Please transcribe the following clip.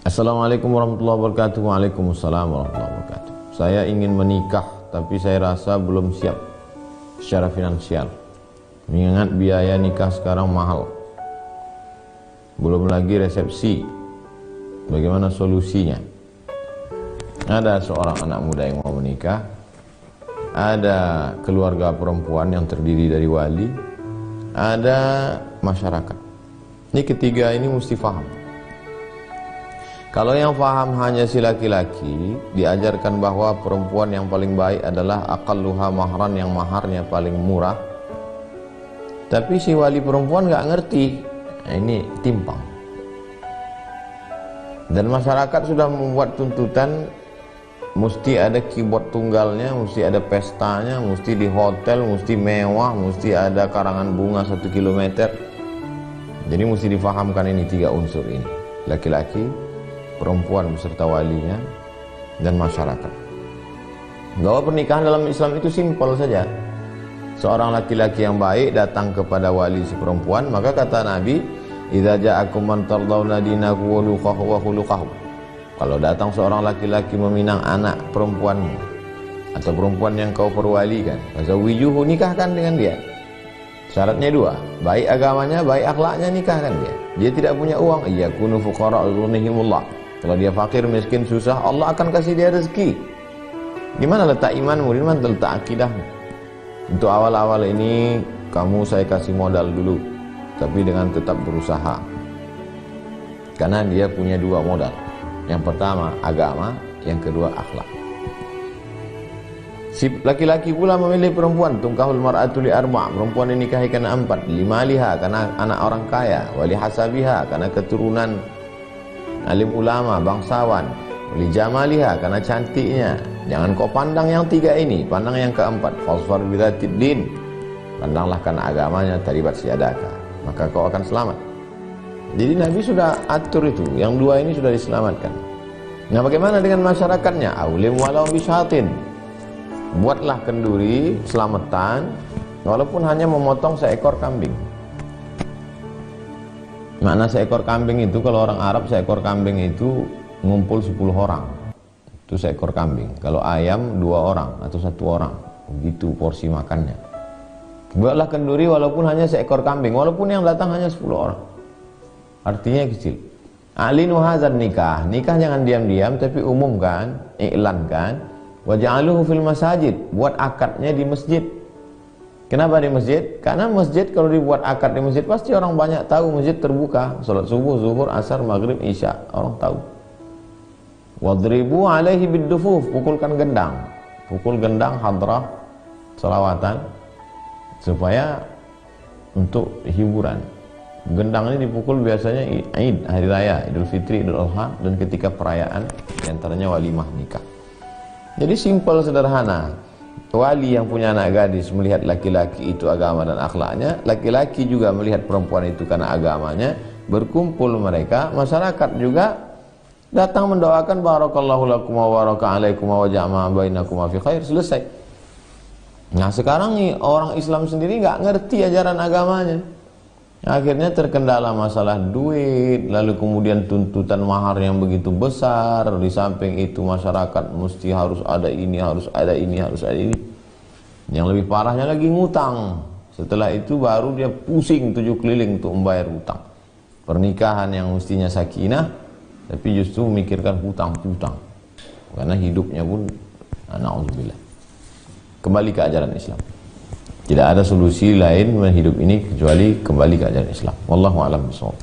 Assalamualaikum warahmatullahi wabarakatuh. Waalaikumsalam warahmatullahi wabarakatuh. Saya ingin menikah tapi saya rasa belum siap secara finansial. Mengingat biaya nikah sekarang mahal. Belum lagi resepsi. Bagaimana solusinya? Ada seorang anak muda yang mau menikah. Ada keluarga perempuan yang terdiri dari wali. Ada masyarakat. Ini ketiga ini mesti faham. Kalau yang faham hanya si laki-laki, diajarkan bahwa perempuan yang paling baik adalah aqalluha mahran, yang maharnya paling murah. Tapi si wali perempuan nggak ngerti. Nah, ini timpang. Dan masyarakat sudah membuat tuntutan, mesti ada keyboard tunggalnya, mesti ada pestanya, mesti di hotel, mesti mewah, mesti ada karangan bunga 1 kilometer. Jadi mesti difahamkan ini tiga unsur ini. Laki-laki, perempuan beserta walinya, dan masyarakat. Bahwa pernikahan dalam Islam itu simpel saja. Seorang laki-laki yang baik datang kepada wali si perempuan, maka kata Nabi, idza ja'akum man tardawna dinahu wa luqahu wa khuluquhu. Kalau datang seorang laki-laki meminang anak perempuanmu atau perempuan yang kau perwalikan, fazawijuhu, nikahkan dengan dia. Syaratnya dua, baik agamanya, baik akhlaknya, nikahkan dia. Dia tidak punya uang, yakunu fuqara yughnihimullah. Kalau dia fakir, miskin, susah, Allah akan kasih dia rezeki. Di mana letak imanmu? Di mana letak akidahmu? Untuk awal-awal ini kamu saya kasih modal dulu, tapi dengan tetap berusaha. Karena dia punya dua modal. Yang pertama agama, yang kedua akhlak. Si laki-laki pula memilih perempuan, tungkahul mar'atu li arba', perempuan dinikahi karena 4, limaliha karena anak orang kaya, wali hasabiha karena keturunan alim ulama, bangsawan, wali jamaliha karena cantiknya. Jangan kau pandang yang tiga ini, pandang yang keempat, fasfar bidzatid din, pandanglah karena agamanya, taribat siadaka, maka kau akan selamat. Jadi Nabi sudah atur itu, yang dua ini sudah diselamatkan. Nah, bagaimana dengan masyarakatnya? Aulim walau bisyatin, buatlah kenduri selamatan walaupun hanya memotong seekor kambing. Makna seekor kambing itu, kalau orang Arab seekor kambing itu ngumpul 10 orang, itu seekor kambing. Kalau ayam 2 orang atau 1 orang, begitu porsi makannya. Buatlah kenduri walaupun hanya seekor kambing, walaupun yang datang hanya 10 orang, artinya kecil. Alinu hazan nikah, nikah jangan diam-diam tapi umumkan, iklankan. Waj'aluhu fil masajid, buat akadnya di masjid. Kenapa di masjid? Karena masjid kalau dibuat akad di masjid pasti orang banyak tahu, masjid terbuka, salat subuh, zuhur, asar, maghrib, isya, orang tahu. Wadribu alaihi biddufuf, pukulkan gendang. Pukul gendang hadrah, selawatan, supaya untuk hiburan. Gendang ini dipukul biasanya Id, hari raya, Idul Fitri, Idul Adha, dan ketika perayaan, diantaranya walimah nikah. Jadi simpel, sederhana. Wali yang punya anak gadis melihat laki-laki itu agama dan akhlaknya, laki-laki juga melihat perempuan itu karena agamanya, berkumpul mereka, masyarakat juga datang mendoakan barakallahu lakum wa baraka alaikum wa jama'a bainakum fi khair, selesai. Nah, sekarang nih orang Islam sendiri nggak ngerti ajaran agamanya. Akhirnya terkendala masalah duit, lalu kemudian tuntutan mahar yang begitu besar. Di samping itu masyarakat mesti harus ada ini, harus ada ini, harus ada ini. Yang lebih parahnya lagi ngutang. Setelah itu baru dia pusing 7 keliling untuk membayar hutang. Pernikahan yang mestinya sakinah, tapi justru memikirkan hutang-hutang. Karena hidupnya pun na'udzubillah. Kembali ke ajaran Islam. Tidak ada solusi lain hidup ini kecuali kembali ke ajaran Islam. Wallahu a'lam bishawab.